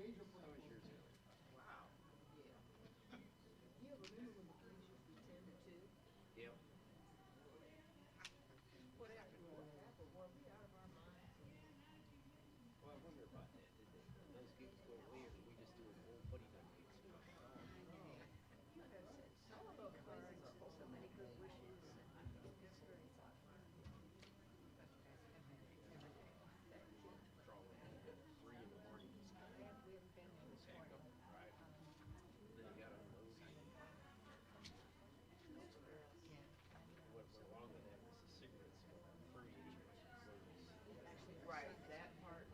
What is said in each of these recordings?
Wow. Yeah. Yeah, remember when the police used to be 10 to 2? Yep. What happened? Were we out of our minds? Well, I wonder about that. Did those gigs go away, or did we just do old buddy night gigs? Oh, you know, some of those places are hold so many good wishes, and it's very thoughtful. Draw in at 3 in the morning, just kind of We haven't been there this pack morning. up, right? Then you got to unload. Those girls. What went along with that was the cigarette smoke free at church. Right, that part.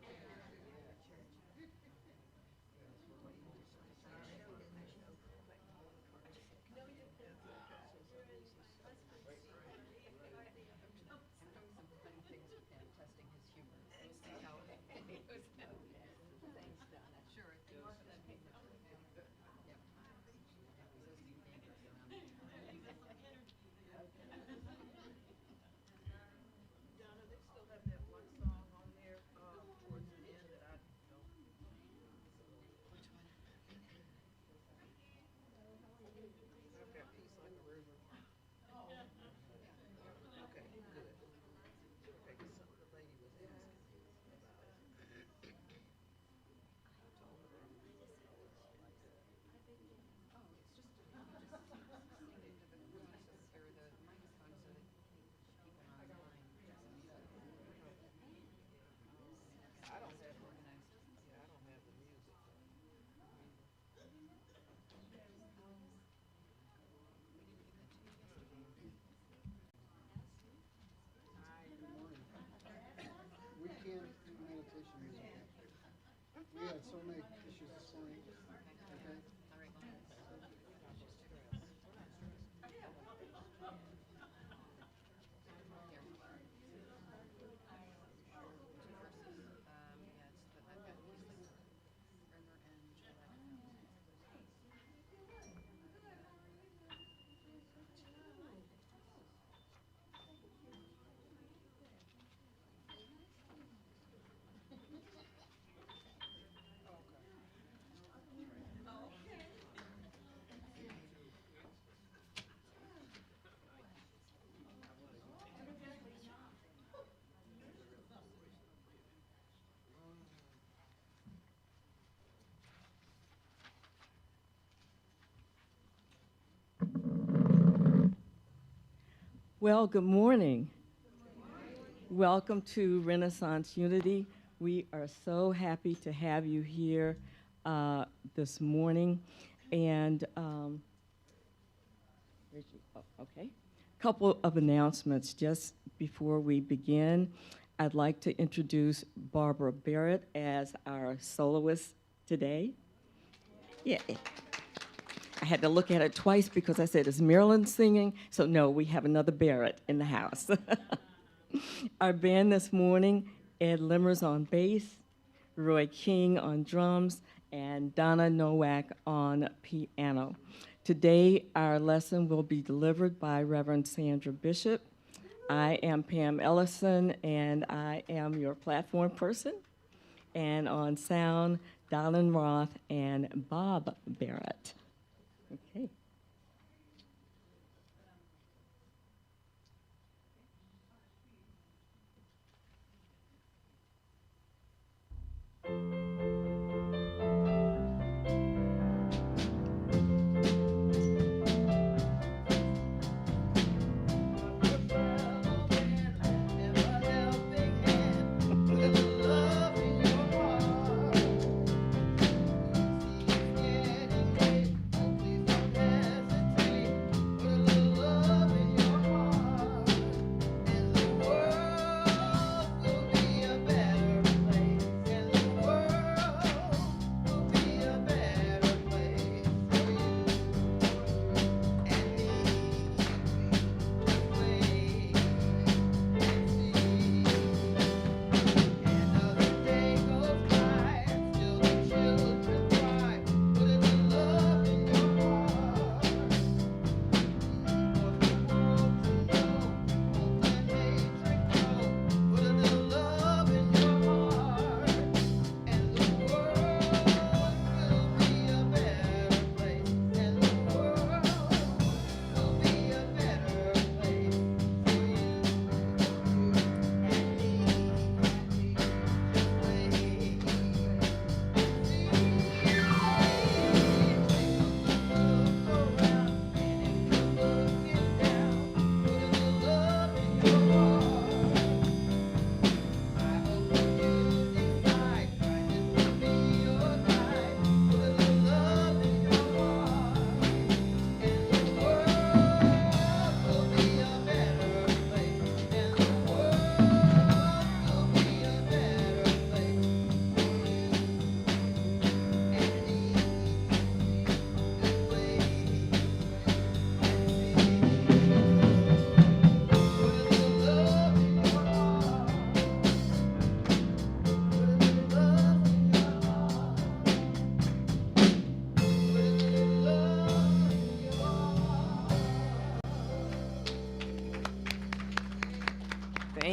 Donna, they still have that one song on there towards the end that I don't. I've got peace like a river. Okay, good. Okay, 'cause some of the lady was asking me about it. I don't have the, yeah, I don't have the music though. Hi, good morning. We can't do meditation music. We had so many issues this morning. Okay? Well, good morning. Welcome to Renaissance Unity. We are so happy to have you here this morning. And, okay. Couple of announcements just before we begin. I'd like to introduce Barbara Barrett as our soloist today. Yeah. I had to look at it twice because I said, is Marilyn singing? So no, we have another Barrett in the house. Our band this morning, Ed Limmers on bass, Roy King on drums, and Donna Nowak on piano. Today, our lesson will be delivered by Reverend Sandra Bishop. I am Pam Ellison, and I am your platform person. And on sound, Donald Roth and Bob Barrett. Okay. World will be a better place, and the world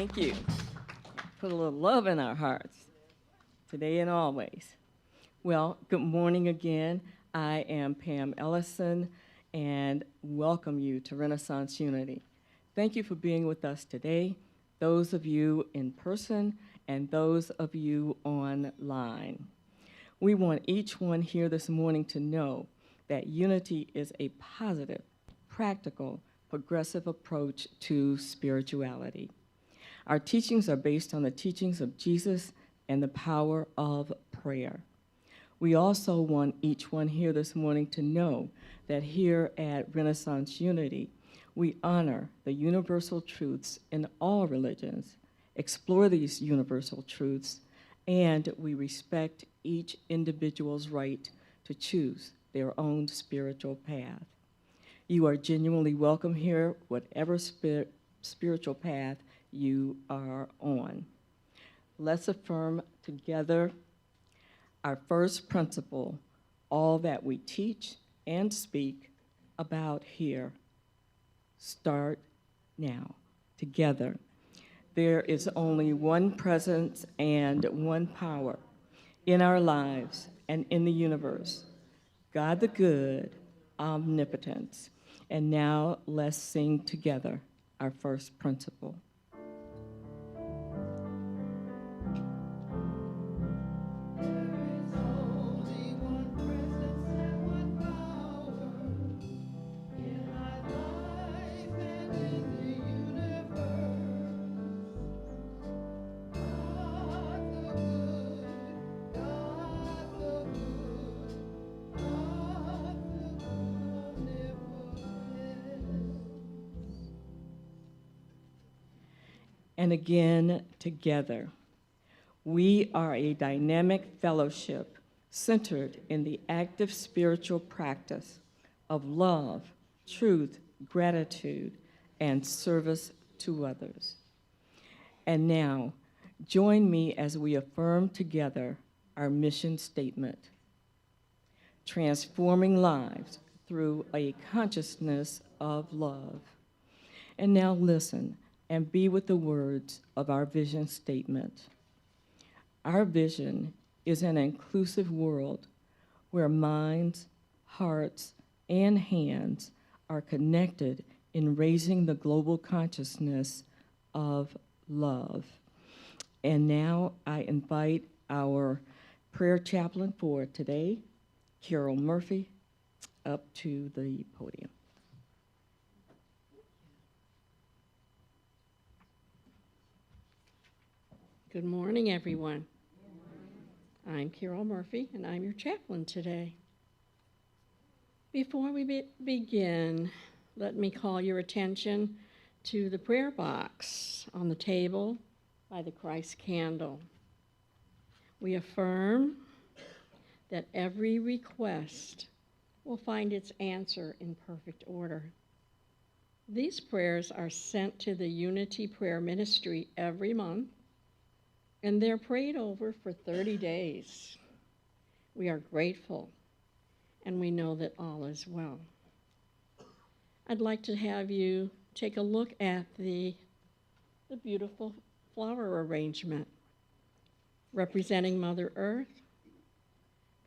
Thank you. Put a little love in our hearts, today and always. Well, good morning again. I am Pam Ellison, and welcome you to Renaissance Unity. Thank you for being with us today, those of you in person and those of you online. We want each one here this morning to know that unity is a positive, practical, progressive approach to spirituality. Our teachings are based on the teachings of Jesus and the power of prayer. We also want each one here this morning to know that here at Renaissance Unity, we honor the universal truths in all religions, explore these universal truths, and we respect each individual's right to choose their own spiritual path. You are genuinely welcome here, whatever spiritual path you are on. Let's affirm together our first principle: all that we teach and speak about here start now, together. There is only one presence and one power in our lives and in the universe, God the good, omnipotence. And now let's sing together our first principle. And again, together. We are a dynamic fellowship centered in the active spiritual practice of love, truth, gratitude, and service to others. And now, join me as we affirm together our mission statement: transforming lives through a consciousness of love. And now listen and be with the words of our vision statement. Our vision is an inclusive world where minds, hearts, and hands are connected in raising the global consciousness of love. And now I invite our prayer chaplain for today, Carol Murphy, up to the podium. Good morning, everyone. I'm Carol Murphy, and I'm your chaplain today. Before we begin, let me call your attention to the prayer box on the table by the Christ candle. We affirm that every request will find its answer in perfect order. These prayers are sent to the Unity Prayer Ministry every month, and they're prayed over for 30 days. We are grateful, and we know that all is well. I'd like to have you take a look at the beautiful flower arrangement representing Mother Earth,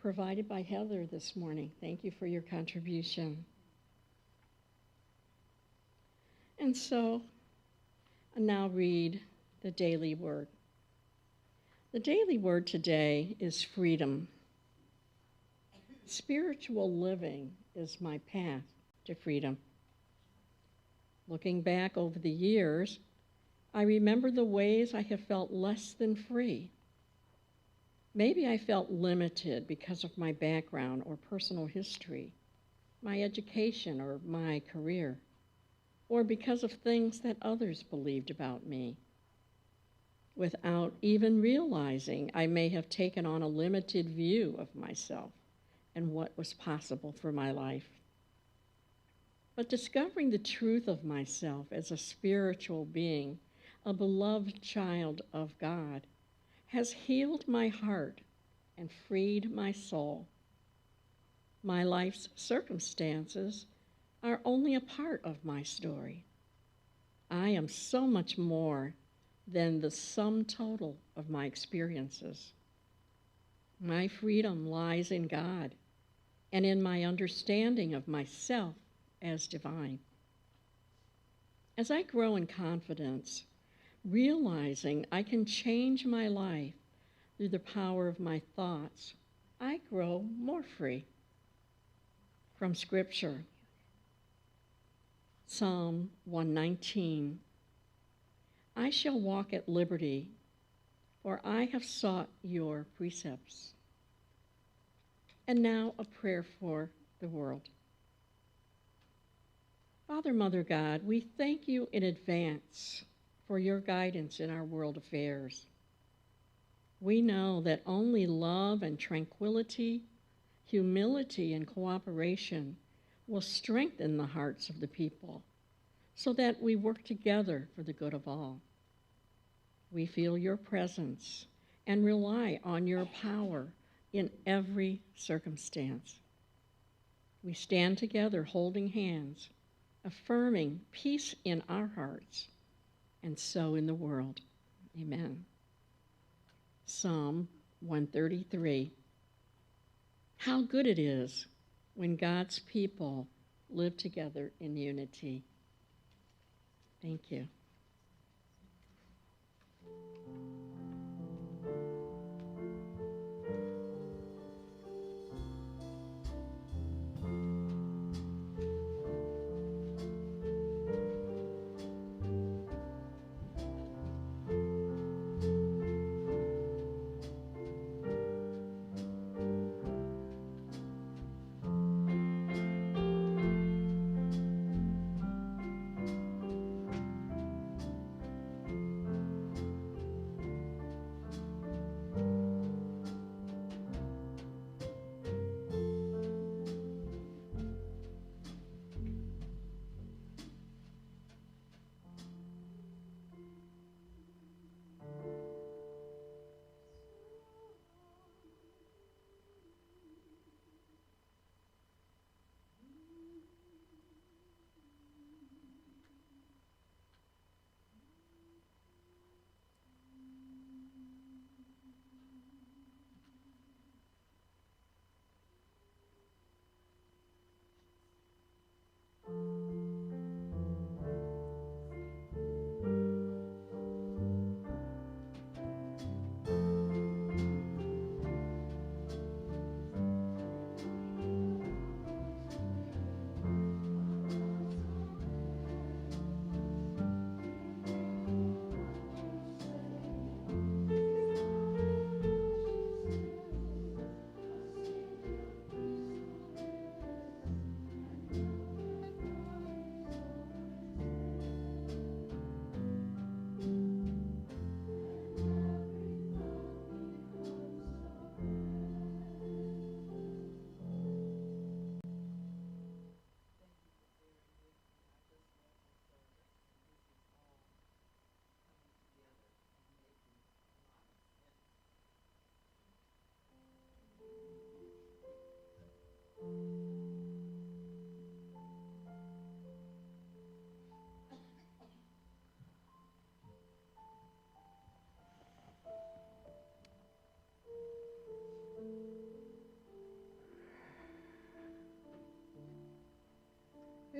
provided by Heather this morning. Thank you for your contribution. And so, I now read the daily word. The daily word today is freedom. Spiritual living is my path to freedom. Looking back over the years, I remember the ways I have felt less than free. Maybe I felt limited because of my background or personal history, my education or my career, or because of things that others believed about me. Without even realizing, I may have taken on a limited view of myself and what was possible for my life. But discovering the truth of myself as a spiritual being, a beloved child of God, has healed my heart and freed my soul. My life's circumstances are only a part of my story. I am so much more than the sum total of my experiences. My freedom lies in God and in my understanding of myself as divine. As I grow in confidence, realizing I can change my life through the power of my thoughts, I grow more free. From Scripture, Psalm 119, I shall walk at liberty, for I have sought your precepts. And now a prayer for the world. Father, Mother God, we thank you in advance for your guidance in our world affairs. We know that only love and tranquility, humility and cooperation will strengthen the hearts of the people so that we work together for the good of all. We feel your presence and rely on your power in every circumstance. We stand together holding hands, affirming peace in our hearts and so in the world. Amen. Psalm 133. How good it is when God's people live together in unity. Thank you.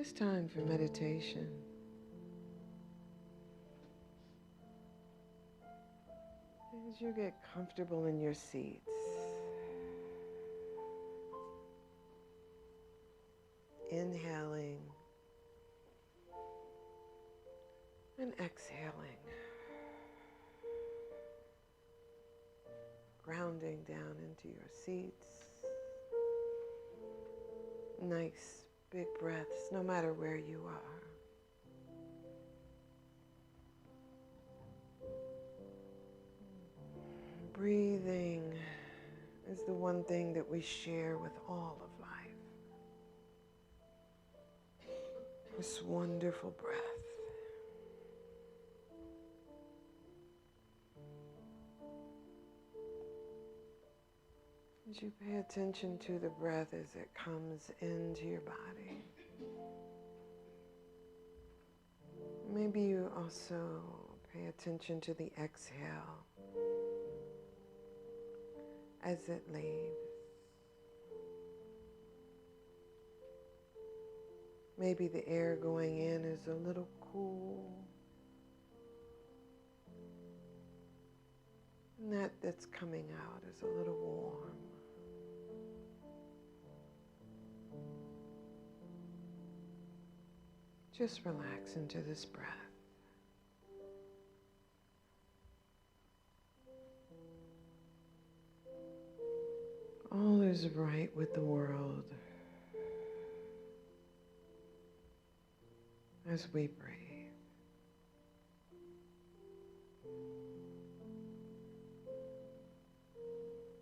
It's time for meditation. As you get comfortable in your seats, inhaling and exhaling, grounding down into your seats. Nice big breaths, no matter where you are. Breathing is the one thing that we share with all of life. This wonderful breath. As you pay attention to the breath as it comes into your body, maybe you also Pay attention to the exhale as it leaves. Maybe the air going in is a little cool. And that's coming out is a little warm. Just relax into this breath. All is right with the world as we breathe.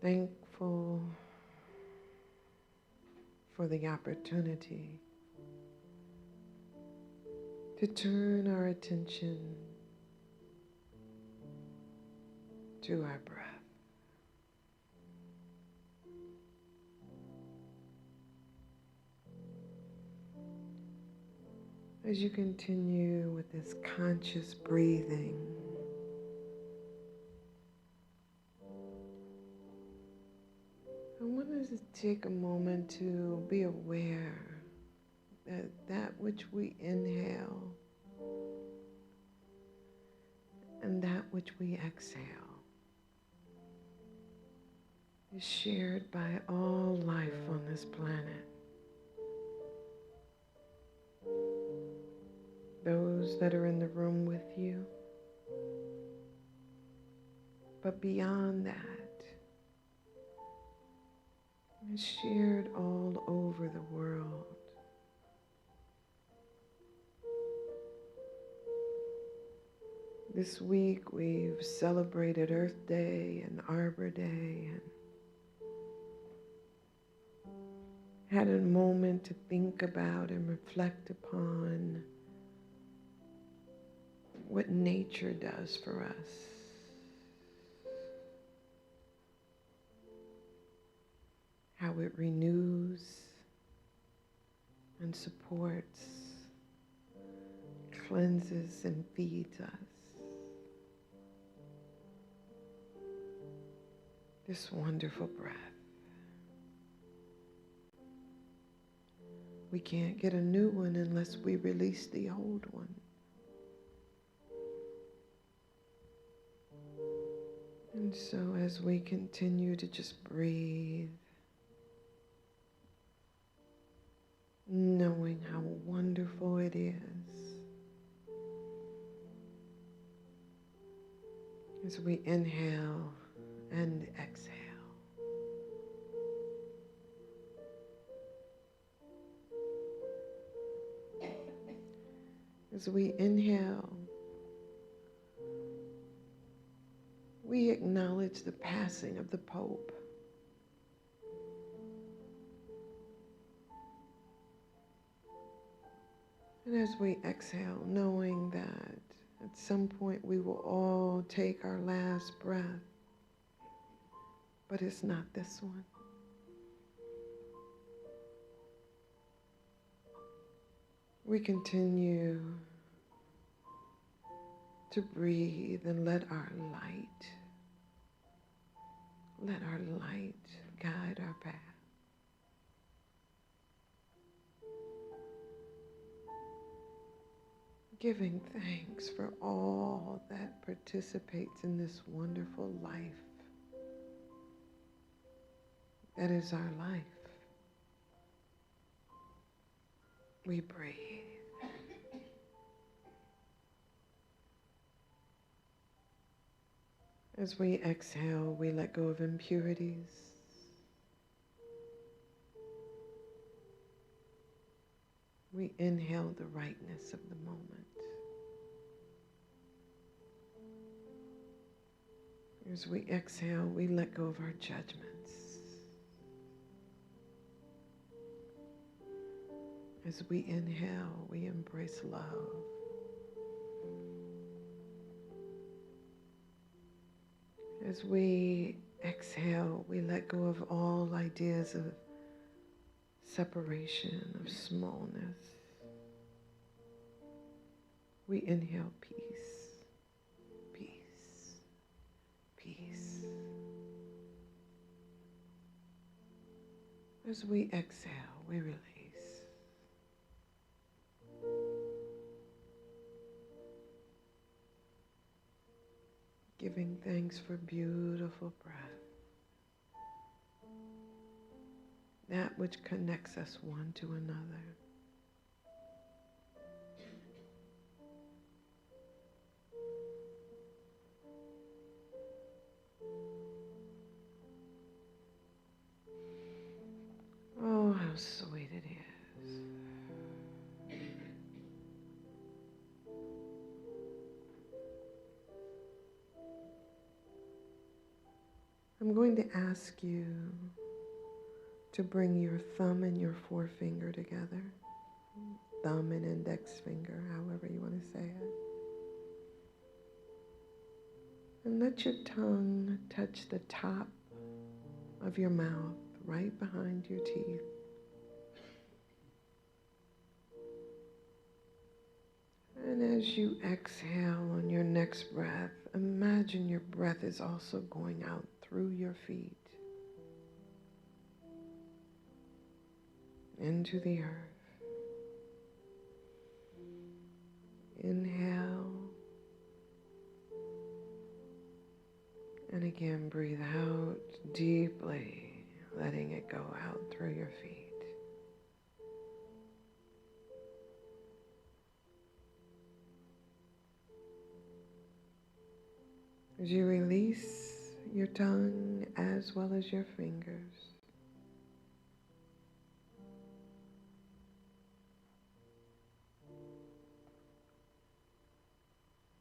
Thankful for the opportunity to turn our attention to our breath. As you continue with this conscious breathing, I want us to take a moment to be aware that that which we inhale and that which we exhale is shared by all life on this planet. Those that are in the room with you, but beyond that, it's shared all over the world. This week we've celebrated Earth Day and Arbor Day and had a moment to think about and reflect upon what nature does for us. How it renews and supports, cleanses and feeds us. This wonderful breath. We can't get a new one unless we release the old one. And so as we continue to just breathe, knowing how wonderful it is, as we inhale and exhale. As we inhale, we acknowledge the passing of the Pope. And as we exhale, knowing that at some point we will all take our last breath, but it's not this one. We continue to breathe and let our light guide our path. Giving thanks for all that participates in this wonderful life that is our life. We breathe. As we exhale, we let go of impurities. We inhale the rightness of the moment. As we exhale, we let go of our judgments. As we inhale, we embrace love. As we exhale, we let go of all ideas of separation, of smallness. We inhale peace. As we exhale, we release. Giving thanks for beautiful breath. That which connects us one to another. Oh, how sweet it is. I'm going to ask you to bring your thumb and your forefinger together. Thumb and index finger, however you want to say it. And let your tongue touch the top of your mouth, right behind your teeth. And as you exhale on your next breath, imagine your breath is also going out through your feet into the earth. Inhale. And again, breathe out deeply, letting it go out through your feet. As you release your tongue as well as your fingers,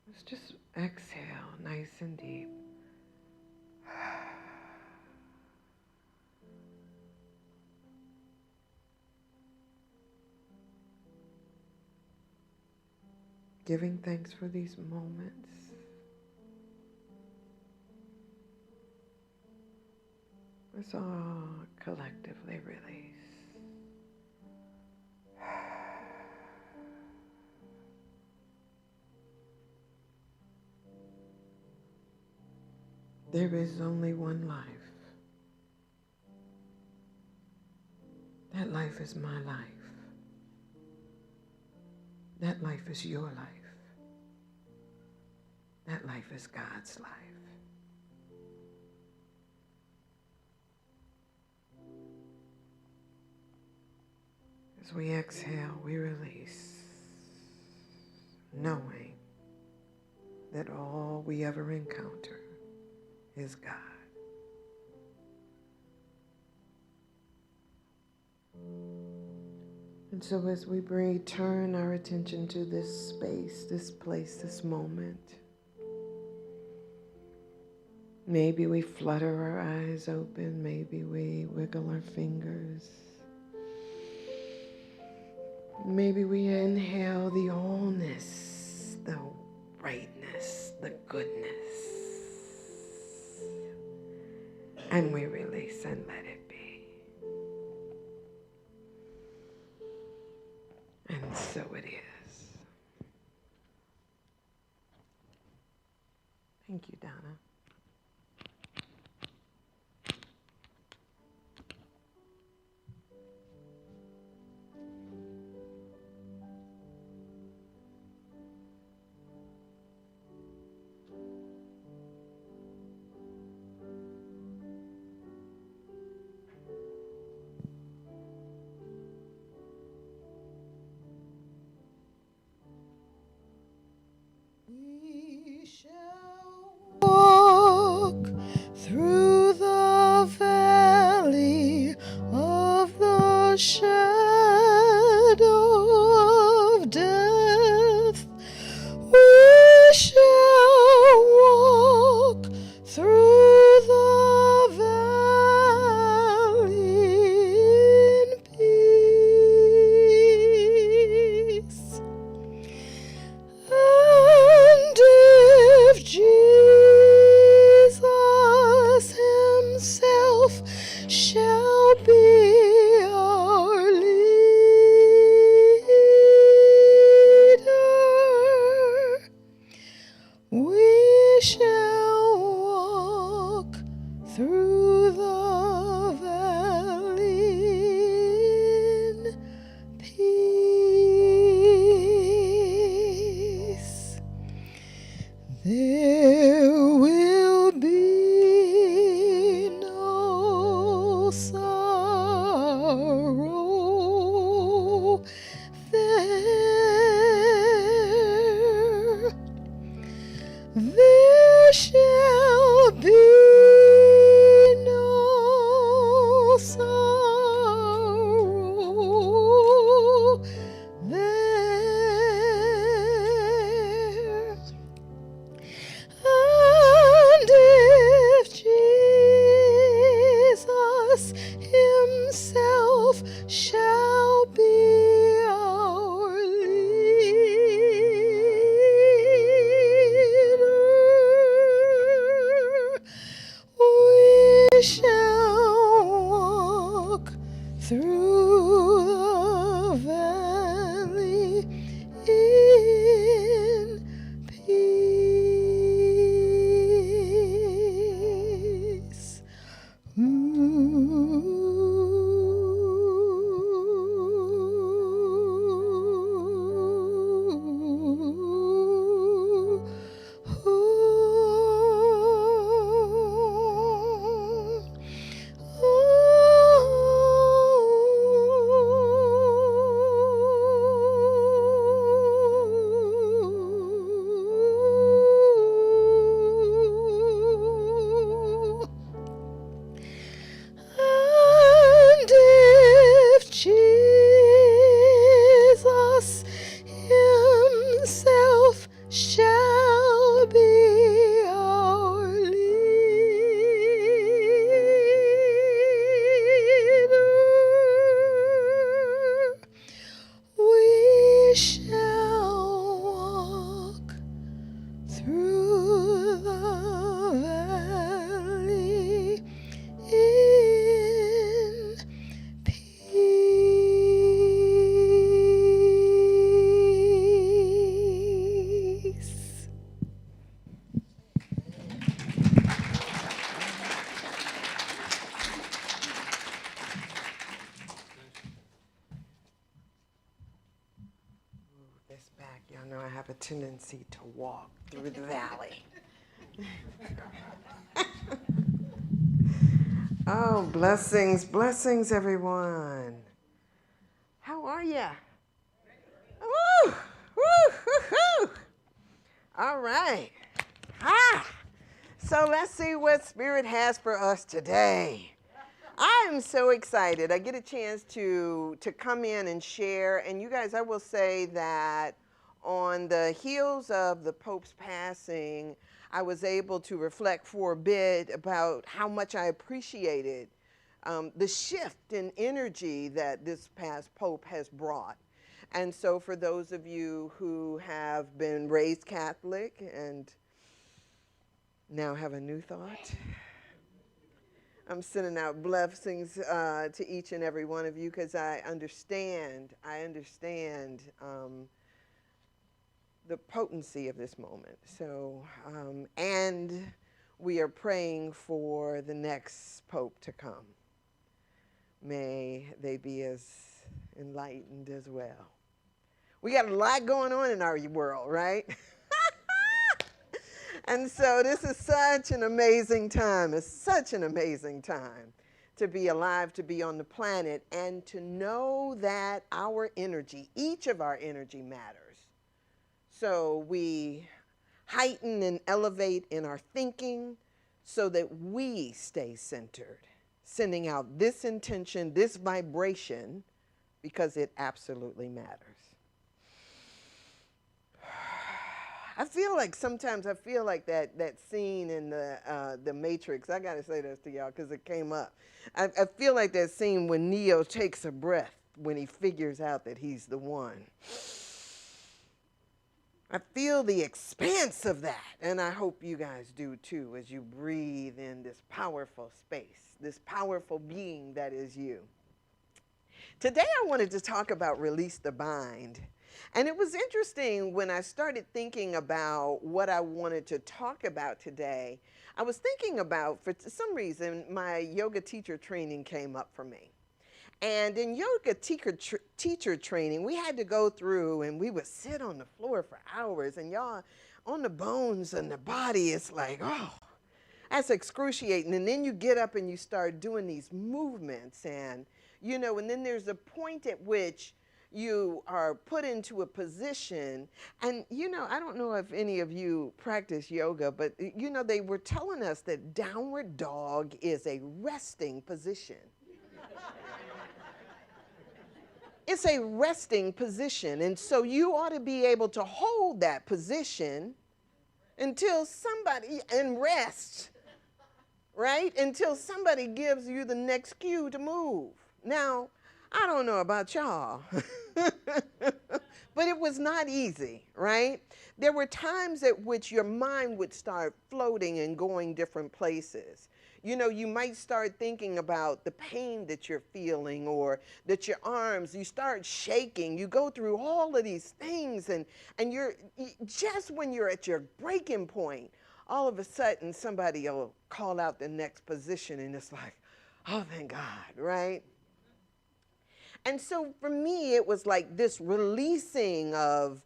let's just exhale nice and deep. Giving thanks for these moments. Let's all collectively release. There is only one life. That life is my life. That life is your life. That life is God's life. As we exhale, we release, knowing that all we ever encounter is God. And so as we turn our attention to this space, this place, this moment, maybe we flutter our eyes open, maybe we wiggle our fingers. Maybe we inhale the allness, the rightness, the goodness. And we release and let it be. And so it is. Thank you, Donna. We shall walk through the valley of the shadow of death. We shall walk through the valley in peace. And if Jesus himself shall be our through the valley in peace. And if Jesus himself shall be our leader, we shall walk through the valley in peace. This back, y'all know I have a tendency to walk through the valley. Oh, blessings, blessings, everyone. How are ya? Woo, woo, woo, woo. All right. So let's see what Spirit has for us today. I am so excited. I get a chance to come in and share. And you guys, I will say that on the heels of the Pope's passing, I was able to reflect for a bit about how much I appreciated the shift in energy that this past Pope has brought. And so for those of you who have been raised Catholic and now have a new thought, I'm sending out blessings to each and every one of you because I understand the potency of this moment. So, and we are praying for the next Pope to come. May they be as enlightened as well. We got a lot going on in our world, right? And so this is such an amazing time. It's such an amazing time to be alive, to be on the planet, and to know that our energy, each of our energy matters. So we heighten and elevate in our thinking so that we stay centered, sending out this intention, this vibration, because it absolutely matters. I feel like sometimes that scene in the Matrix. I gotta say this to y'all because it came up. I feel like that scene when Neo takes a breath when he figures out that he's the one. I feel the expanse of that, and I hope you guys do too as you breathe in this powerful space, this powerful being that is you. Today I wanted to talk about release the bind. And it was interesting when I started thinking about what I wanted to talk about today. I was thinking about, for some reason, my yoga teacher training came up for me. And in yoga teacher training, we had to go through and we would sit on the floor for hours. And y'all, on the bones and the body, it's like, oh, that's excruciating. And then you get up and you start doing these movements. And, you know, and then there's a point at which you are put into a position, and you know, I don't know if any of you practice yoga, but you know, they were telling us that downward dog is a resting position. It's a resting position, and so you ought to be able to hold that position until somebody, and rest, right? Until somebody gives you the next cue to move. Now, I don't know about y'all, but it was not easy, right? There were times at which your mind would start floating and going different places. You know, you might start thinking about the pain that you're feeling, or that your arms, you start shaking. You go through all of these things, and just when you're at your breaking point, all of a sudden somebody will call out the next position, and it's like, oh, thank God, right? And so for me, it was like this releasing of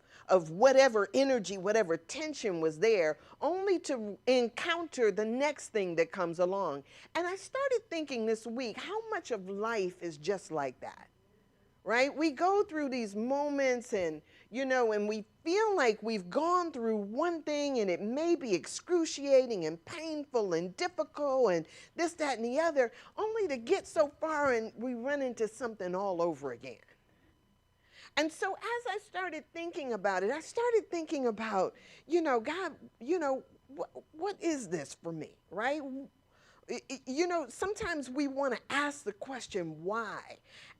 whatever energy, whatever tension was there, only to encounter the next thing that comes along. And I started thinking this week, how much of life is just like that, right? We go through these moments, and, you know, and we feel like we've gone through one thing, and it may be excruciating and painful and difficult and this, that, and the other, only to get so far and we run into something all over again. And so as I started thinking about it, I started thinking about, you know, God, you know, what is this for me, right? You know, sometimes we want to ask the question, why?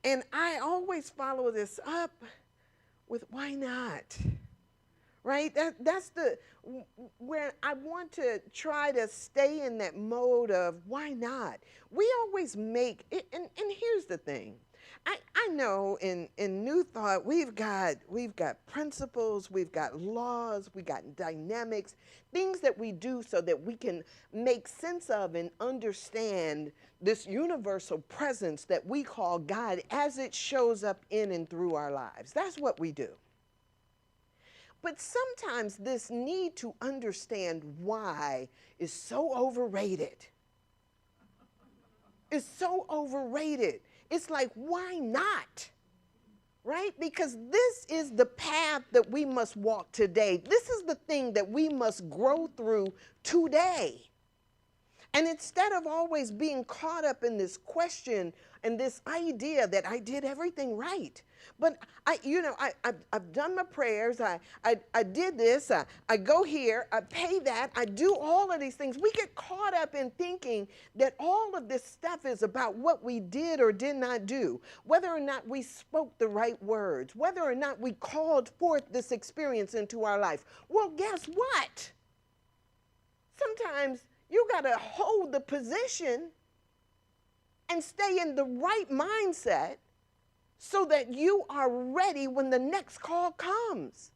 And I always follow this up with, why not? Right? That's where I want to try to stay in that mode of, why not? We always make it, and here's the thing. I know in New Thought, we've got principles, we've got laws, we've got dynamics, things that we do so that we can make sense of and understand this universal presence that we call God as it shows up in and through our lives. That's what we do. But sometimes this need to understand why is so overrated. It's so overrated. It's like, why not? Right? Because this is the path that we must walk today. This is the thing that we must grow through today. And instead of always being caught up in this question and this idea that I did everything right, but I've done my prayers, I did this, I go here, I pay that, I do all of these things. We get caught up in thinking that all of this stuff is about what we did or did not do, whether or not we spoke the right words, whether or not we called forth this experience into our life. Well, guess what? Sometimes you got to hold the position and stay in the right mindset so that you are ready when the next call comes.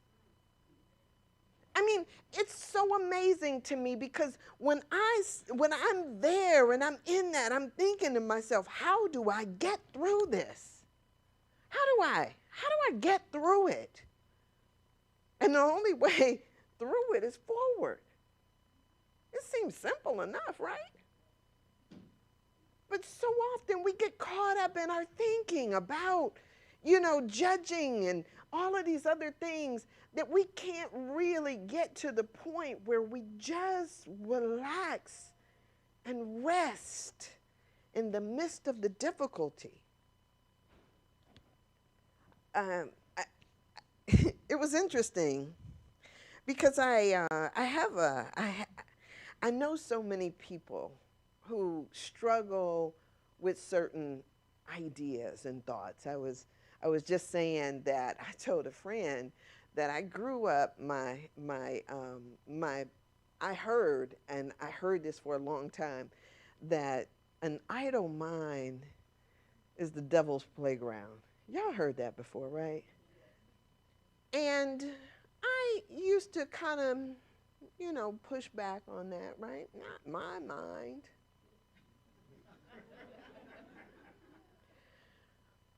I mean, it's so amazing to me because when I'm there and I'm in that, I'm thinking to myself, how do I get through this? How do I get through it? And the only way through it is forward. It seems simple enough, right? But so often we get caught up in our thinking about, you know, judging and all of these other things that we can't really get to the point where we just relax and rest in the midst of the difficulty. It was interesting because I know so many people who struggle with certain ideas and thoughts. I was just saying that I told a friend that I grew up, I heard this for a long time, that an idle mind is the devil's playground. Y'all heard that before, right? And I used to kind of, you know, push back on that, right? Not my mind.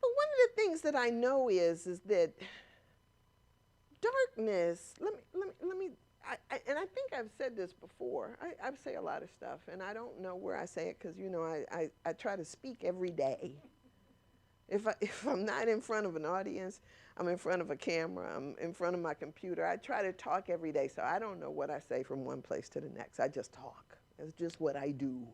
But one of the things that I know is that darkness, let me, and I think I've said this before. I say a lot of stuff, and I don't know where I say it because, you know, I try to speak every day. If I'm not in front of an audience, I'm in front of a camera, I'm in front of my computer. I try to talk every day, so I don't know what I say from one place to the next. I just talk. It's just what I do.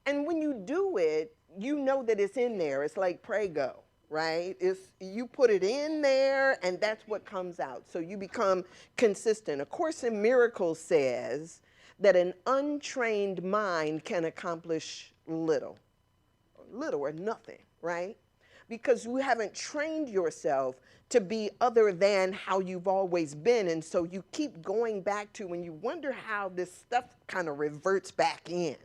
And when you do it, you know that it's in there. It's like Prego, right? You put it in there, and that's what comes out. So you become consistent. A Course in Miracles says that an untrained mind can accomplish little or nothing, right? because you haven't trained yourself to be other than how you've always been. And so you keep going back to, and you wonder how this stuff kind of reverts back in.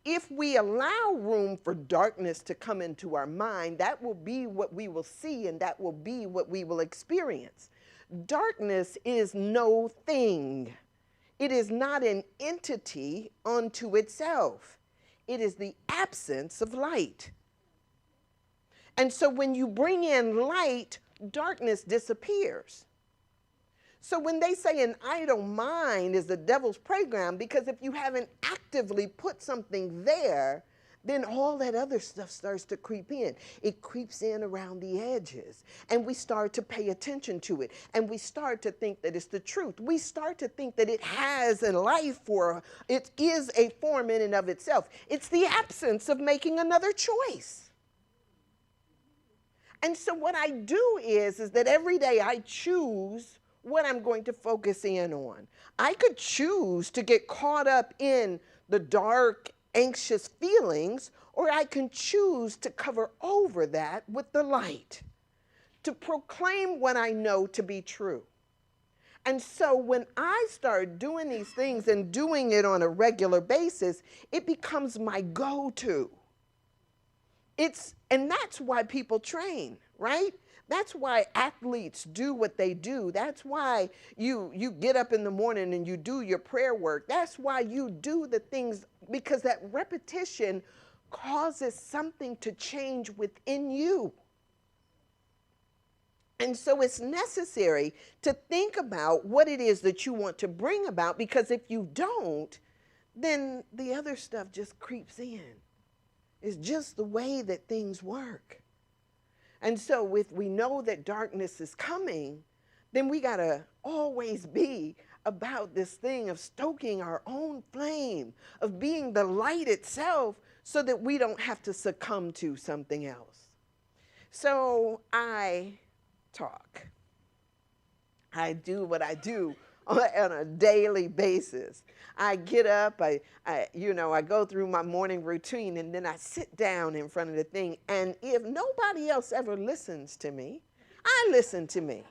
If we allow room for darkness to come into our mind, that will be what we will see, and that will be what we will experience. Darkness is no thing. It is not an entity unto itself. It is the absence of light. And so when you bring in light, darkness disappears. So when they say an idle mind is the devil's playground, because if you haven't actively put something there, then all that other stuff starts to creep in. It creeps in around the edges, and we start to pay attention to it, and we start to think that it's the truth. We start to think that it has a life, or it is a form in and of itself. It's the absence of making another choice. And so what I do is that every day I choose what I'm going to focus in on. I could choose to get caught up in the dark, anxious feelings, or I can choose to cover over that with the light, to proclaim what I know to be true. And so when I start doing these things and doing it on a regular basis, it becomes my go-to. And that's why people train, right? That's why athletes do what they do. That's why you get up in the morning and you do your prayer work. That's why you do the things, because that repetition causes something to change within you. And so it's necessary to think about what it is that you want to bring about, because if you don't, then the other stuff just creeps in. It's just the way that things work. And so if we know that darkness is coming, then we got to always be about this thing of stoking our own flame, of being the light itself, so that we don't have to succumb to something else. So I talk. I do what I do on a daily basis. I get up, I go through my morning routine, and then I sit down in front of the thing. And if nobody else ever listens to me, I listen to me,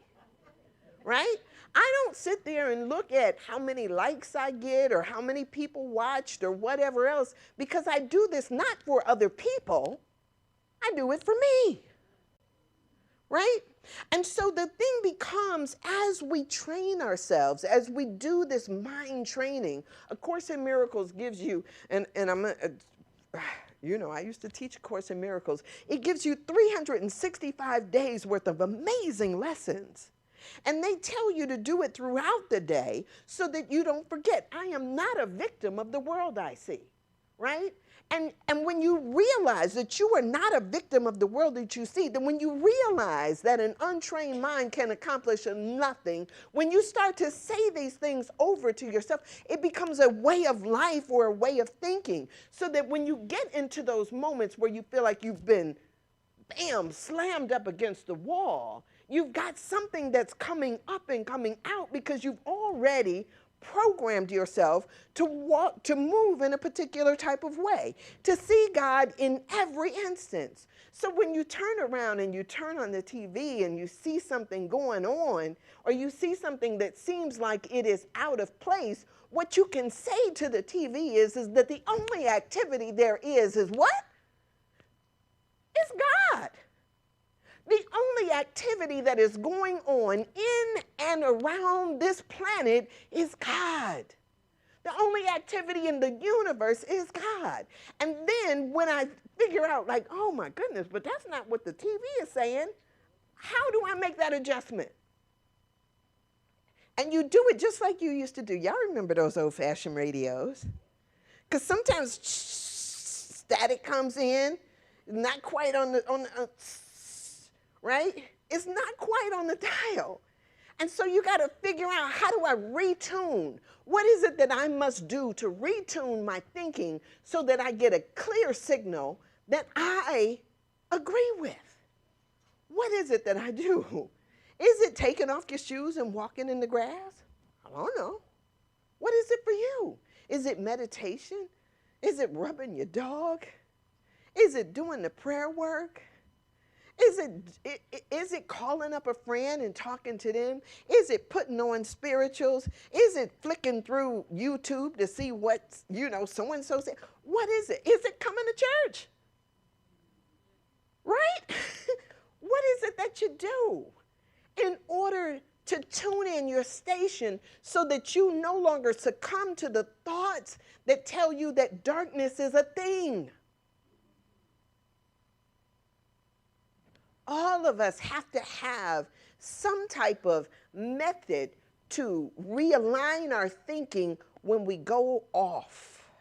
right? I don't sit there and look at how many likes I get or how many people watched or whatever else, because I do this not for other people. I do it for me, right? And so the thing becomes, as we train ourselves, as we do this mind training, A Course in Miracles gives you, and I'm, I used to teach A Course in Miracles. It gives you 365 days worth of amazing lessons. And they tell you to do it throughout the day so that you don't forget. I am not a victim of the world I see, right? And when you realize that you are not a victim of the world that you see, then when you realize that an untrained mind can accomplish nothing, when you start to say these things over to yourself, it becomes a way of life or a way of thinking, so that when you get into those moments where you feel like you've been, bam, slammed up against the wall, you've got something that's coming up and coming out, because you've already programmed yourself to walk, to move in a particular type of way, to see God in every instance. So when you turn around and you turn on the TV and you see something going on, or you see something that seems like it is out of place, what you can say to the TV is that the only activity there is what? It's God. The only activity that is going on in and around this planet is God. The only activity in the universe is God. And then when I figure out, like, oh my goodness, but that's not what the TV is saying, how do I make that adjustment? And you do it just like you used to do. Y'all remember those old-fashioned radios? Because sometimes static comes in, not quite on the right? It's not quite on the dial. And so you got to figure out, how do I retune? What is it that I must do to retune my thinking so that I get a clear signal that I agree with? What is it that I do? Is it taking off your shoes and walking in the grass? I don't know. What is it for you? Is it meditation? Is it rubbing your dog? Is it doing the prayer work? Is it calling up a friend and talking to them? Is it putting on spirituals? Is it flicking through YouTube to see what, so-and-so said? What is it? Is it coming to church? Right? What is it that you do in order to tune in your station so that you no longer succumb to the thoughts that tell you that darkness is a thing? All of us have to have some type of method to realign our thinking when we go off.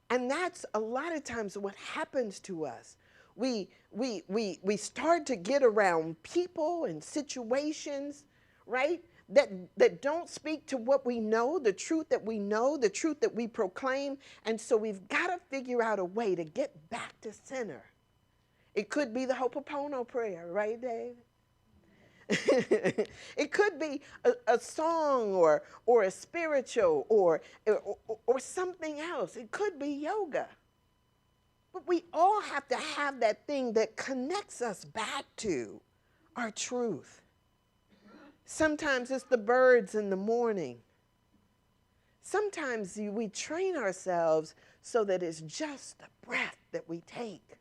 And that's a lot of times what happens to us. We start to get around people and situations, right, that don't speak to what we know, the truth that we know, the truth that we proclaim. And so we've got to figure out a way to get back to center. It could be the Ho'oponopono prayer, right, Dave? It could be a song or a spiritual or something else. It could be yoga. But we all have to have that thing that connects us back to our truth. Sometimes it's the birds in the morning. Sometimes we train ourselves so that it's just the breath that we take.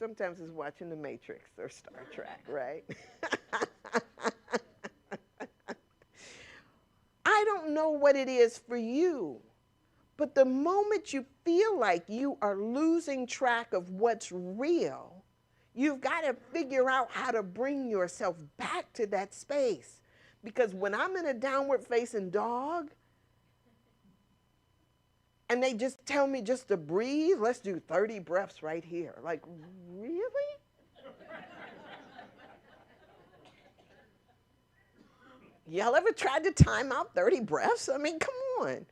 Sometimes it's watching The Matrix or Star Trek, right? I don't know what it is for you, but the moment you feel like you are losing track of what's real, you've got to figure out how to bring yourself back to that space. Because when I'm in a downward facing dog, and they just tell me just to breathe, let's do 30 breaths right here. Like, really? Y'all ever tried to time out 30 breaths? I mean, come on.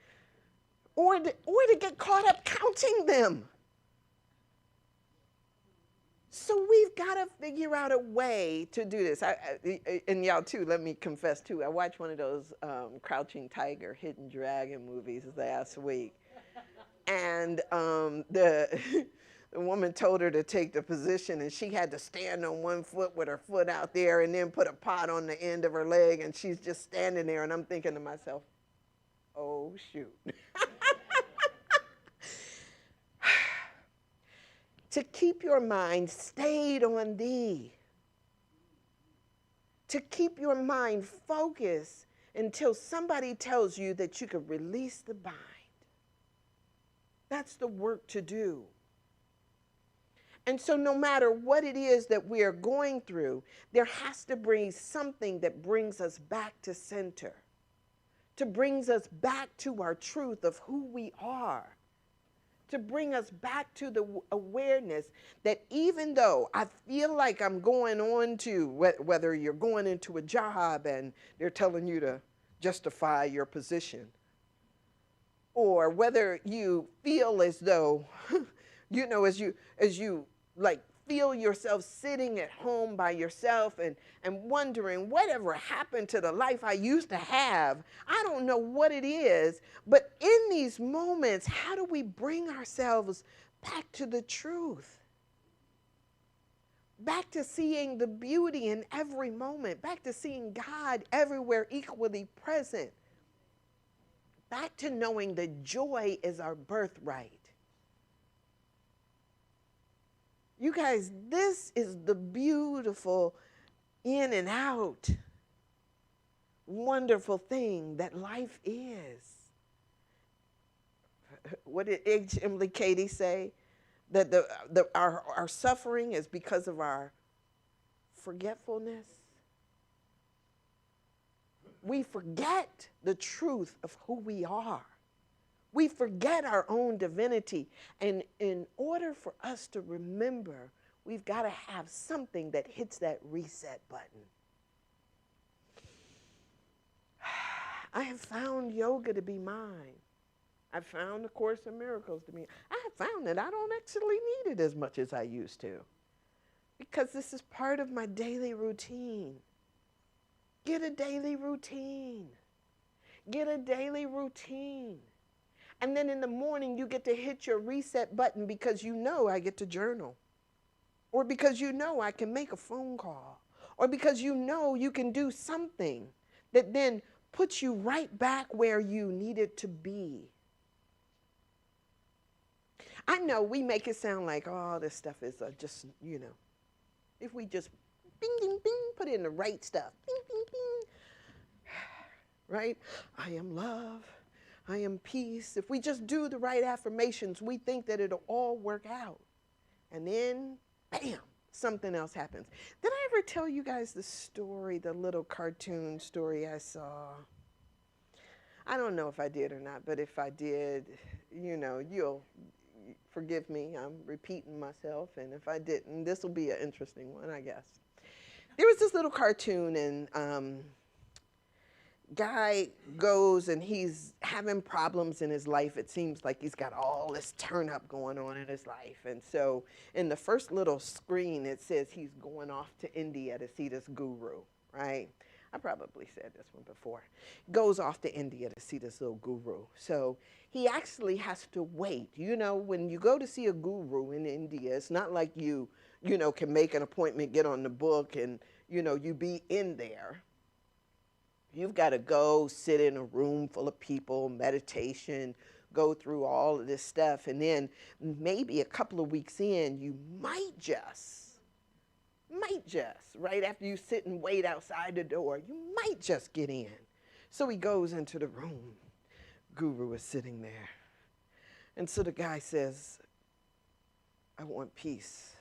Or to get caught up counting them. So we've got to figure out a way to do this. And y'all too, let me confess too, I watched one of those Crouching Tiger, Hidden Dragon movies last week. And the woman told her to take the position, and she had to stand on one foot with her foot out there and then put a pot on the end of her leg, and she's just standing there, and I'm thinking to myself, oh, shoot. To keep your mind stayed on thee. To keep your mind focused until somebody tells you that you can release the bind. That's the work to do. And so no matter what it is that we are going through, there has to be something that brings us back to center, to brings us back to our truth of who we are, to bring us back to the awareness that even though I feel like I'm going on to, whether you're going into a job and they're telling you to justify your position, or whether you feel as though, as you like feel yourself sitting at home by yourself and wondering whatever happened to the life I used to have. I don't know what it is, but in these moments, how do we bring ourselves back to the truth? Back to seeing the beauty in every moment, back to seeing God everywhere equally present. Back to knowing that joy is our birthright. You guys, this is the beautiful in and out, wonderful thing that life is. What did H. Emily Cady say? That our suffering is because of our forgetfulness. We forget the truth of who we are. We forget our own divinity. And in order for us to remember, we've got to have something that hits that reset button. I have found yoga to be mine. I've found the Course in Miracles to be. I have found that I don't actually need it as much as I used to, because this is part of my daily routine. Get a daily routine. Get a daily routine. And then in the morning, you get to hit your reset button because you know I get to journal. Or because you know I can make a phone call. Or because you know you can do something that then puts you right back where you needed to be. I know we make it sound like, oh, this stuff is just, if we just bing, bing, bing, put in the right stuff. Bing, bing, bing. Right? I am love. I am peace. If we just do the right affirmations, we think that it'll all work out. And then, bam, something else happens. Did I ever tell you guys the story, the little cartoon story I saw? I don't know if I did or not, but if I did, you'll forgive me. I'm repeating myself. And if I didn't, this will be an interesting one, I guess. There was this little cartoon, and guy goes and he's having problems in his life. It seems like he's got all this turn up going on in his life. And so in the first little screen, it says he's going off to India to see this guru, right? I probably said this one before. Goes off to India to see this little guru. So he actually has to wait. When you go to see a guru in India, it's not like you can make an appointment, get on the book, and, you be in there. You've got to go sit in a room full of people, meditation, go through all of this stuff. And then maybe a couple of weeks in, you might just, right after you sit and wait outside the door, you might just get in. So he goes into the room. Guru is sitting there. And so the guy says, I want peace.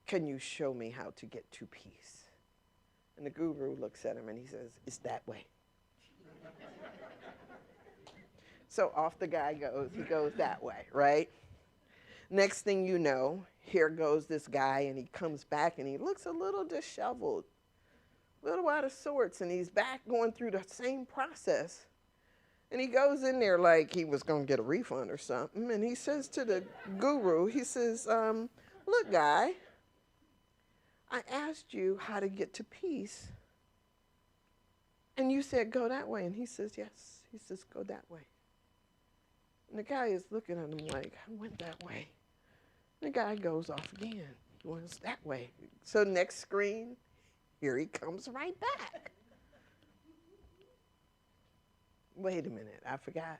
Can you show me how to get to peace? And the guru looks at him and he says, it's that way. So off the guy goes. He goes that way, right? Next thing you know, here goes this guy, and he comes back and he looks a little disheveled, a little out of sorts, and he's back going through the same process. And he goes in there like he was going to get a refund or something, and he says to the guru, he says, look, guy, I asked you how to get to peace, and you said go that way. And he says, yes. He says, go that way. And the guy is looking at him like, I went that way. The guy goes off again. He went that way. So next screen, here he comes right back. Wait a minute, I forgot.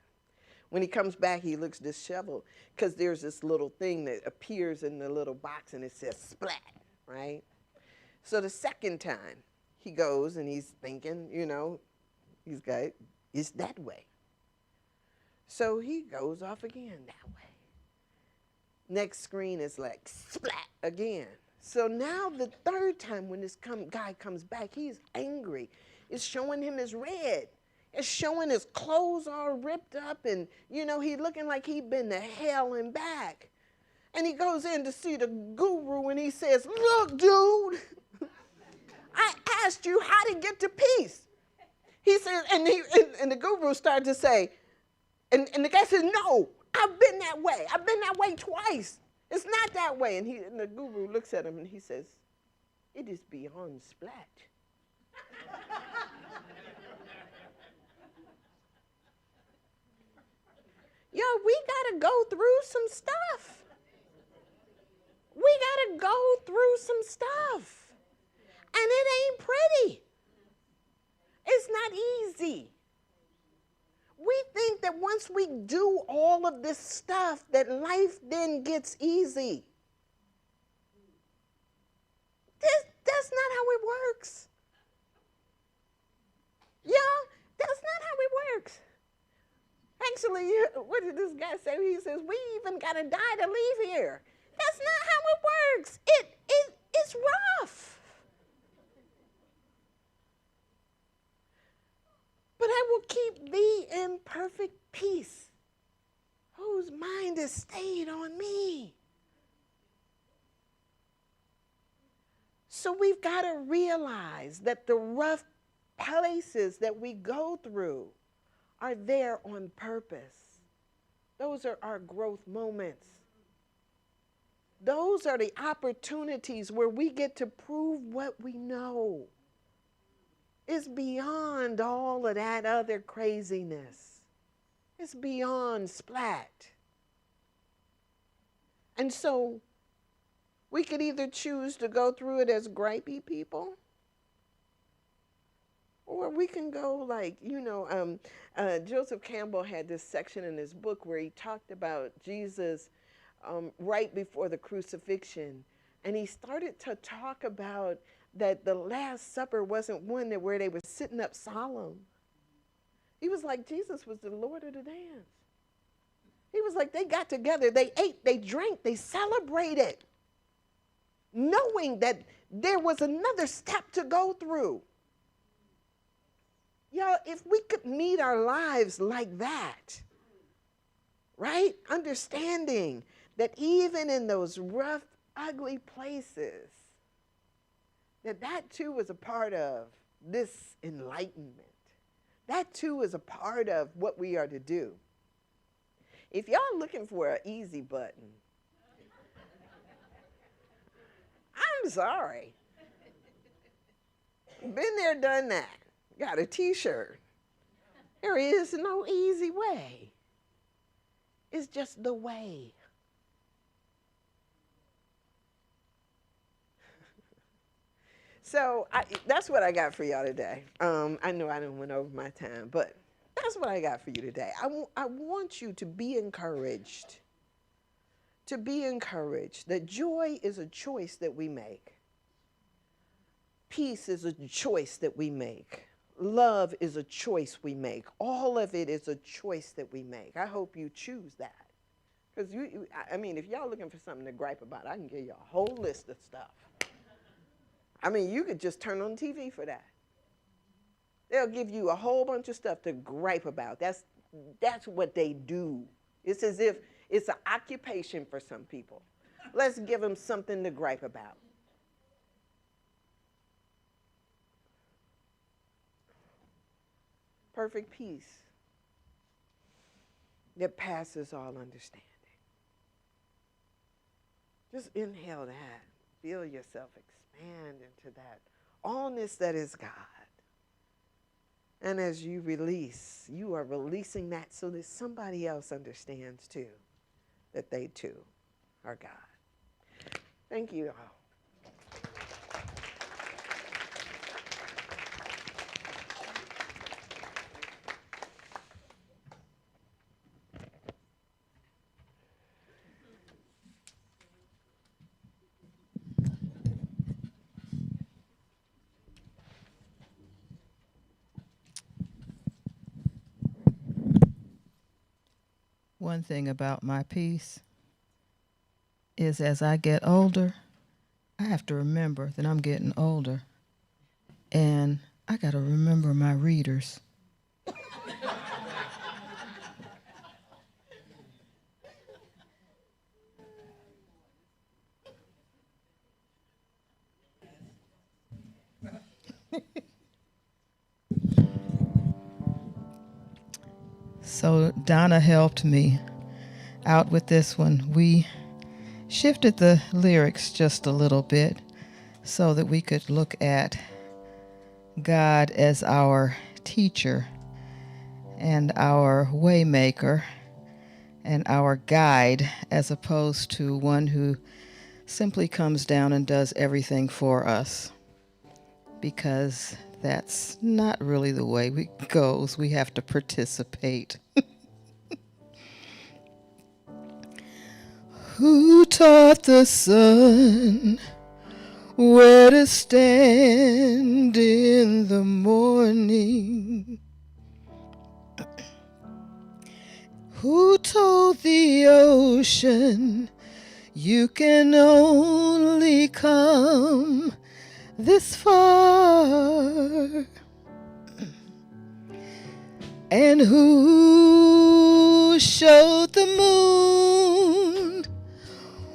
When he comes back, he looks disheveled because there's this little thing that appears in the little box and it says splat, right? So the second time he goes and he's thinking, he's got, it's that way. So he goes off again that way. Next screen is like splat again. So now the third time when this guy comes back, he's angry. It's showing him as red. It's showing his clothes all ripped up and, he's looking like he'd been to hell and back. And he goes in to see the guru and he says, look, dude, I asked you how to get to peace. He says, and the guru started to say, and the guy says, no, I've been that way. I've been that way twice. It's not that way. And the guru looks at him and he says, it is beyond splat. Yo, we got to go through some stuff. We got to go through some stuff. And it ain't pretty. It's not easy. We think that once we do all of this stuff, that life then gets easy. That's not how it works. Yeah, that's not how it works. Actually, what did this guy say? He says, we even got to die to leave here. That's not how it works. It's rough. But I will keep thee in perfect peace, whose mind is stayed on me. So we've got to realize that the rough places that we go through are there on purpose. Those are our growth moments. Those are the opportunities where we get to prove what we know. It's beyond all of that other craziness. It's beyond splat. And so we could either choose to go through it as gripey people, or we can go like, Joseph Campbell had this section in his book where he talked about Jesus right before the crucifixion. And he started to talk about that the Last Supper wasn't one where they were sitting up solemn. He was like, Jesus was the Lord of the dance. He was like, they got together, they ate, they drank, they celebrated, knowing that there was another step to go through. Y'all, if we could meet our lives like that, right? Understanding that even in those rough, ugly places, that too was a part of this enlightenment. That too is a part of what we are to do. If y'all looking for an easy button, I'm sorry. Been there, done that. Got a t-shirt. There is no easy way. It's just the way. So that's what I got for y'all today. I know I didn't went over my time, but that's what I got for you today. I want you to be encouraged. To be encouraged that joy is a choice that we make. Peace is a choice that we make. Love is a choice we make. All of it is a choice that we make. I hope you choose that. Because, if y'all looking for something to gripe about, I can give you a whole list of stuff. You could just turn on TV for that. They'll give you a whole bunch of stuff to gripe about. That's what they do. It's as if it's an occupation for some people. Let's give them something to gripe about. Perfect peace that passes all understanding. Just inhale that. Feel yourself expand into that allness that is God. And as you release, you are releasing that so that somebody else understands too, that they too are God. Thank you all. One thing about my peace is as I get older, I have to remember that I'm getting older. And I got to remember my readers. So Donna helped me out with this one. We shifted the lyrics just a little bit so that we could look at God as our teacher and our waymaker and our guide, as opposed to one who simply comes down and does everything for us, because that's not really the way it goes. We have to participate. Who taught the sun where to stand in the morning? Who told the ocean you can only come this far? And who showed the moon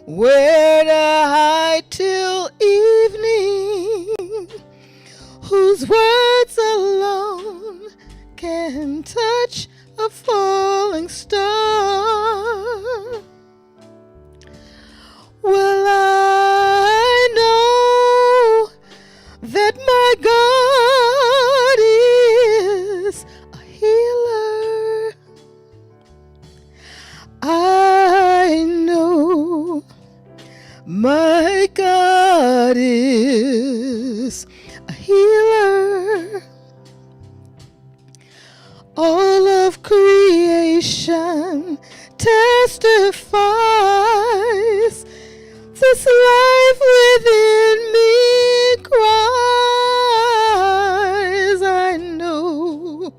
where to hide till evening? Whose words alone can touch a falling star? Well, I know that my God is a healer. creation testifies. This life within me cries. I know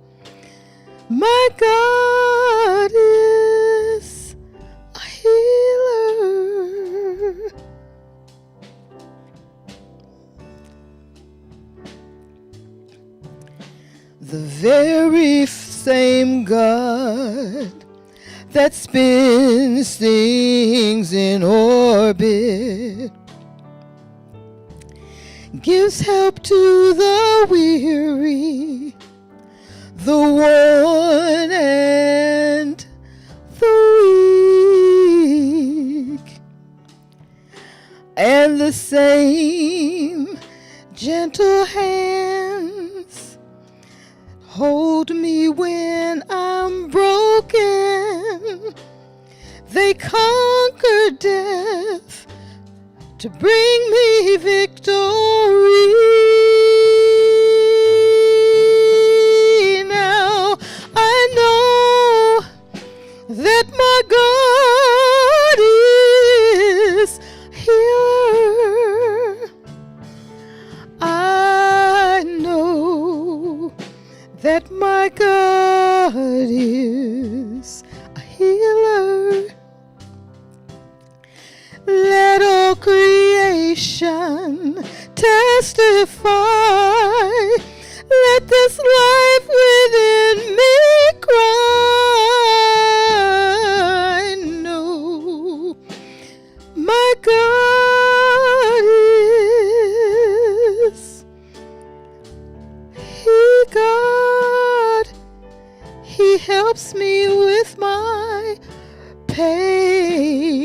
my God is a healer. The very same God that spins things in orbit gives help to the weary, the worn and the weak, and the same gentle hands hold me when I'm broken. They conquer death to bring me victory. Now I know that my God is healer. I know that my God is a healer. Let all creation testify. Let this life within me cry. No, my God is He God. He helps me with my pain.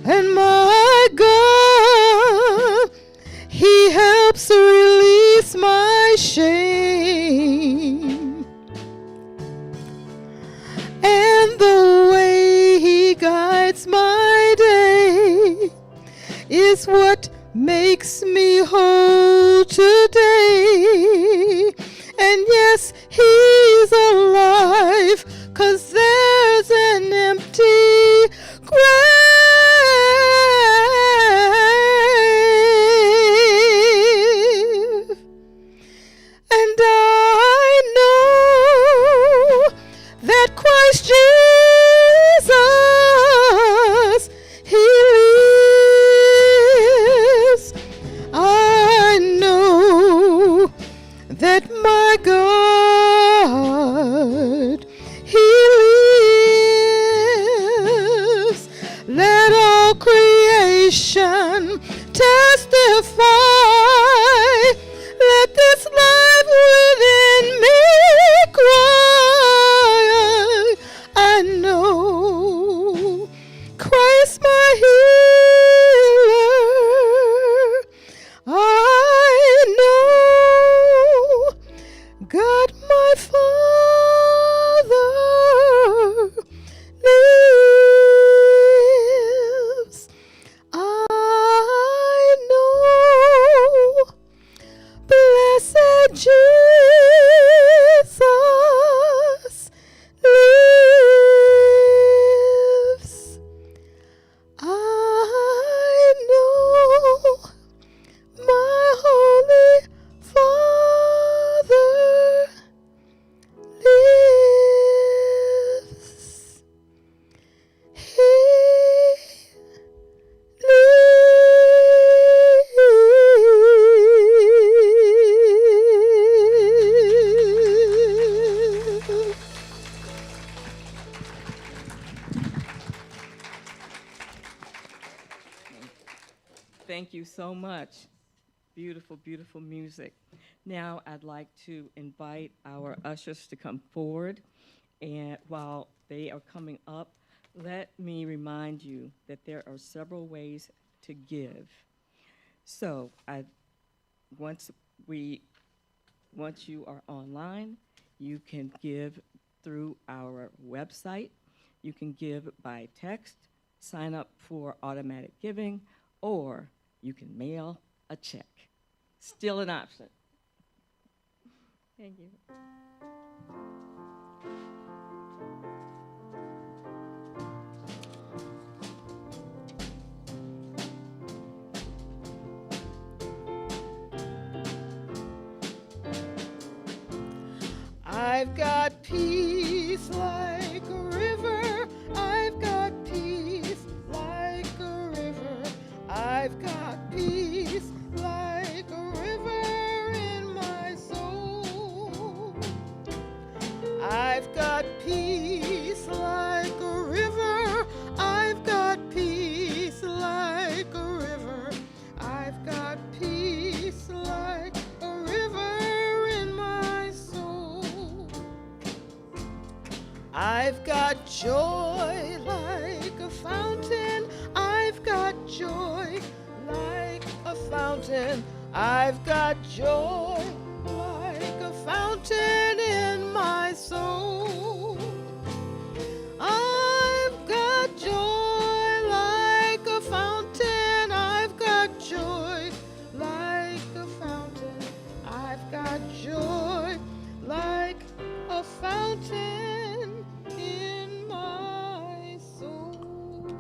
And my God, He helps release my shame. And the way He guides my day is what makes me whole today. And yes, He's alive, 'cause there's an empty grave. And I know that Christ Jesus, He lives. I know that my God, He lives. Let all creation testify. Let this life within me cry. I know Christ my healer. I know God my Father lives. I know blessed Jesus lives. I know my Holy Father lives. He lives. Thank you so much. Beautiful, beautiful music. Now I'd like to invite our ushers to come forward. And while they are coming up, let me remind you that there are several ways to give. So once you are online, you can give through our website. You can give by text, sign up for automatic giving, or you can mail a check. Still an option. Thank you. I've got peace like a river. I've got peace like a river. I've got peace like a river in my soul. I've got peace like a river. I've got peace like a river. I've got peace like a river in my soul. I've got joy like a fountain. I've got joy like a fountain. I've got joy like a fountain in my soul. I've got joy like a fountain. I've got joy like a fountain. I've got joy like a fountain in my soul.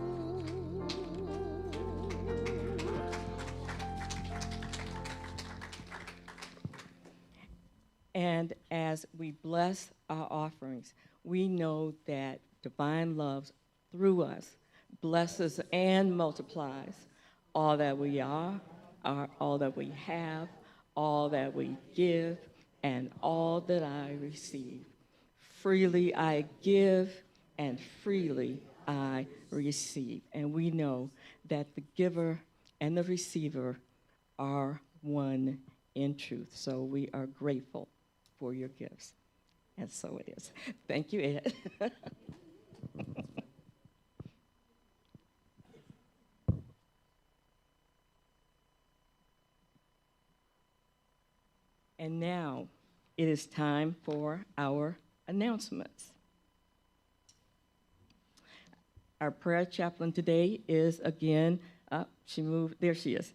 And as we bless our offerings, we know that divine love through us blesses and multiplies all that we are, all that we have, all that we give, and all that I receive. Freely I give, and freely I receive. And we know that the giver and the receiver are one in truth. So we are grateful for your gifts. And so it is. Thank you, Ed. And now it is time for our announcements. Our prayer chaplain today is again, she moved, there she is,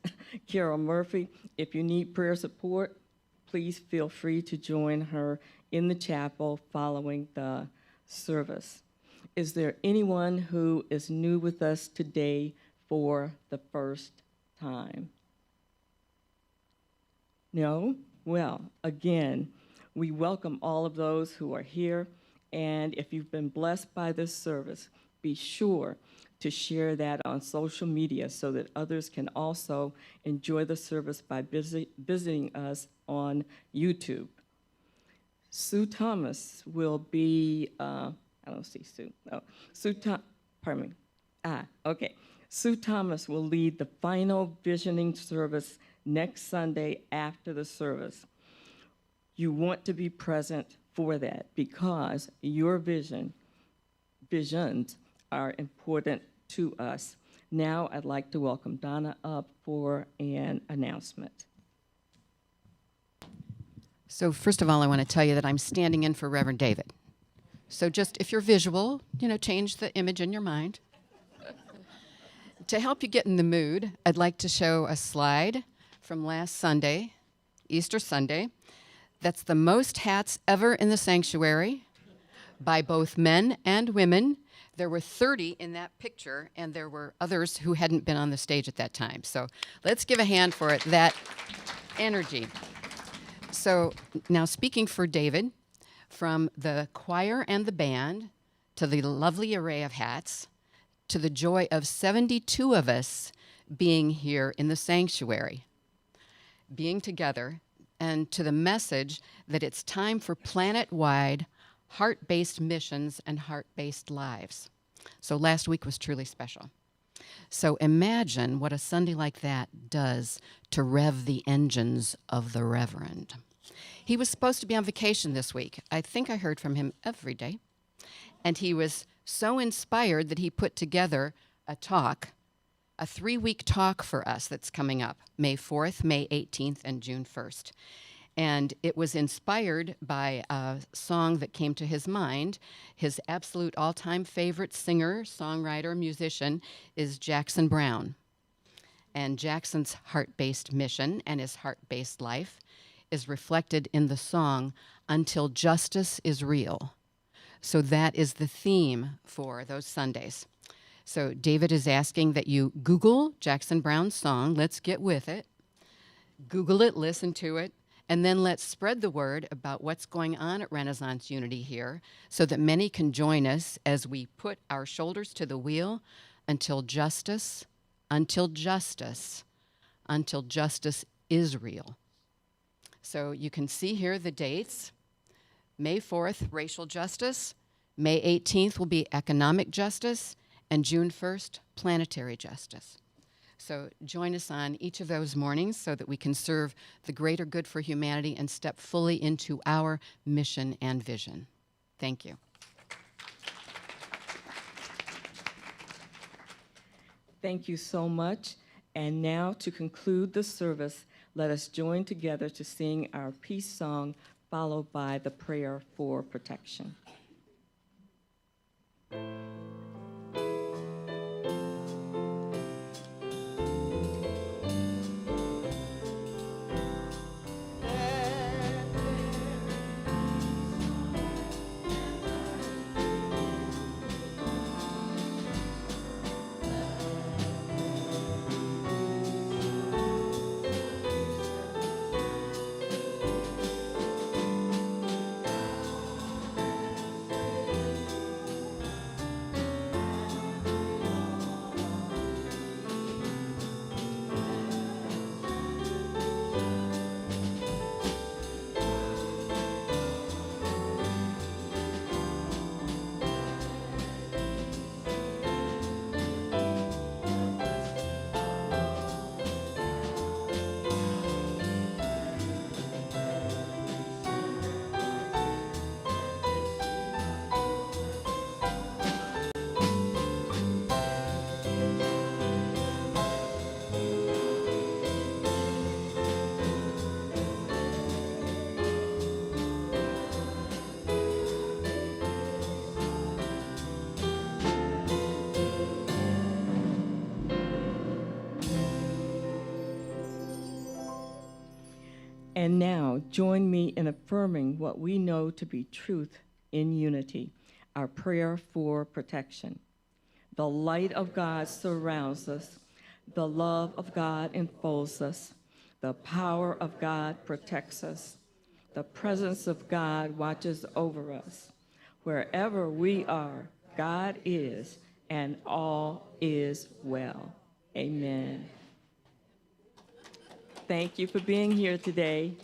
Carol Murphy. If you need prayer support, please feel free to join her in the chapel following the service. Is there anyone who is new with us today for the first time? No? Well, again, we welcome all of those who are here, and if you've been blessed by this service, be sure to share that on social media so that others can also enjoy the service by visiting us on YouTube. Sue Thomas will be, I don't see Sue. Oh, pardon me. Okay. Sue Thomas will lead the final visioning service next Sunday after the service. You want to be present for that because your visions are important to us. Now I'd like to welcome Donna up for an announcement. So first of all, I want to tell you that I'm standing in for Reverend David. So just if you're visual, change the image in your mind. To help you get in the mood, I'd like to show a slide from last Sunday, Easter Sunday. That's the most hats ever in the sanctuary by both men and women. There were 30 in that picture, and there were others who hadn't been on the stage at that time. So let's give a hand for it, that energy. So now speaking for David, from the choir and the band to the lovely array of hats, to the joy of 72 of us being here in the sanctuary, being together, and to the message that it's time for planet-wide heart-based missions and heart-based lives. So last week was truly special. So imagine what a Sunday like that does to rev the engines of the Reverend. He was supposed to be on vacation this week. I think I heard from him every day. And he was so inspired that he put together a talk, a 3-week talk for us that's coming up, May 4th, May 18th, and June 1st. And it was inspired by a song that came to his mind. His absolute all-time favorite singer, songwriter, musician is Jackson Browne. And Jackson's heart-based mission and his heart-based life is reflected in the song, Until Justice is Real. So that is the theme for those Sundays. So David is asking that you Google Jackson Browne's song, Let's Get With It. Google it, listen to it, And then let's spread the word about what's going on at Renaissance Unity here so that many can join us as we put our shoulders to the wheel until justice, until justice, until justice is real. So you can see here the dates. May 4th, racial justice. May 18th will be economic justice. And June 1st, planetary justice. So join us on each of those mornings so that we can serve the greater good for humanity and step fully into our mission and vision. Thank you. Thank you so much. And now to conclude the service, let us join together to sing our peace song, followed by the prayer for protection. And now, join me in affirming what we know to be truth in unity, our prayer for protection. The light of God surrounds us. The love of God enfolds us. The power of God protects us. The presence of God watches over us. Wherever we are, God is, and all is well. Amen. Thank you for being here today.